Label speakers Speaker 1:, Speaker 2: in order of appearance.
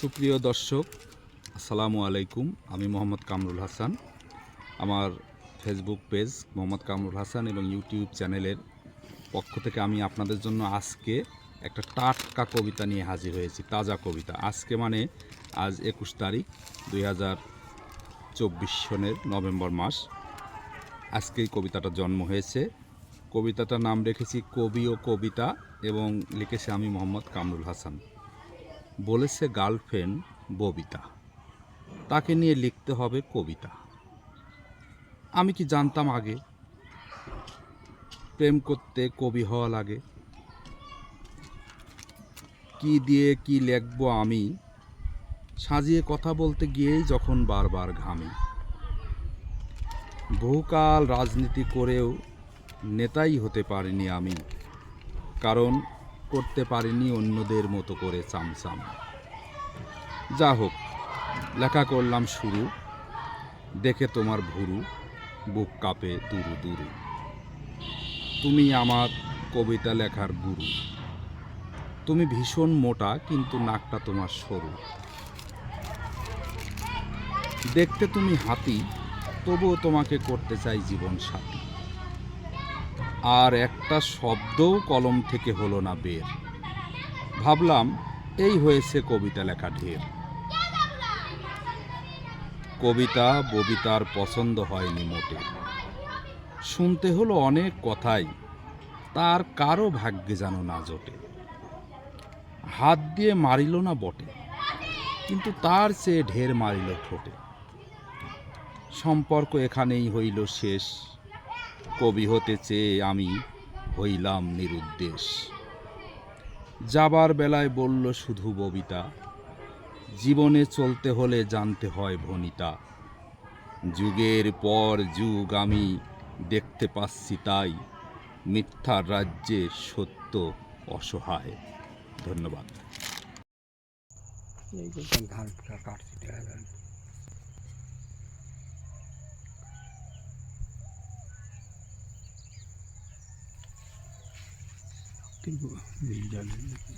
Speaker 1: সুপ্রিয় দর্শক, আসসালামু আলাইকুম। আমি মোহাম্মদ কামরুল হাসান। আমার ফেসবুক পেজ মোহাম্মদ কামরুল হাসান এবং ইউটিউব চ্যানেলের পক্ষ থেকে আমি আপনাদের জন্য আজকে একটা টাটকা কবিতা নিয়ে হাজির হয়েছি। তাজা কবিতা। আজকে মানে আজ 21 তারিখ 2024 সনের নভেম্বর মাস। আজকেই কবিতাটার জন্ম হয়েছে। কবিতাটার নাম রেখেছি কবি ও কবিতা এবং লিখেছি আমি মোহাম্মদ কামরুল হাসান। বলেছে গার্লফ্রেন্ড ববিতা, তাকে নিয়ে লিখতে হবে কবিতা। আমি কি জানতাম আগে প্রেম করতে কবি হওয়া লাগে? কি দিয়ে কি লিখবো আমি, সাজিয়ে কথা বলতে গিয়েই যখন বারবার ঘামি। বহুকাল রাজনীতি করেও নেতাই হতে পারিনি আমি, কারণ করতে পারিনি অন্যদের মতো করে চামচাম। যা হোক, লেখা করলাম শুরু, দেখে তোমার ভুরু বুক কাঁপে দুরু দুরু। তুমি আমার কবিতা লেখার গুরু। তুমি ভীষণ মোটা কিন্তু নাকটা তোমার সরু। দেখতে তুমি হাতি, তবুও তোমাকে করতে চাই জীবন সাথী। আর একটা শব্দও কলম থেকে হলো না বের। ভাবলাম এই হয়েছে কবিতা লেখা ঢের। কবিতা ববিতার পছন্দ হয়নি মোটে। শুনতে হলো অনেক কথাই, তার কারো ভাগ্যে যেন না জোটে। হাত দিয়ে মারিল না বটে, কিন্তু তার চেয়ে ঢের মারিল ঠোঁটে। সম্পর্ক এখানেই হইল শেষ। কবি হতে চেয়ে আমি হইলাম নিরুদ্দেশ। যাবার বেলায় বলল শুধু ববিতা, জীবনে চলতে হলে জানতে হয় ভনিতা। যুগের পর যুগ আমি দেখতে পাচ্ছি তাই, মিথ্যার রাজ্যে সত্য অসহায়। ধন্যবাদ।
Speaker 2: ধানটা কাটছি দেখা যায় কিন্তু জানেন নাকি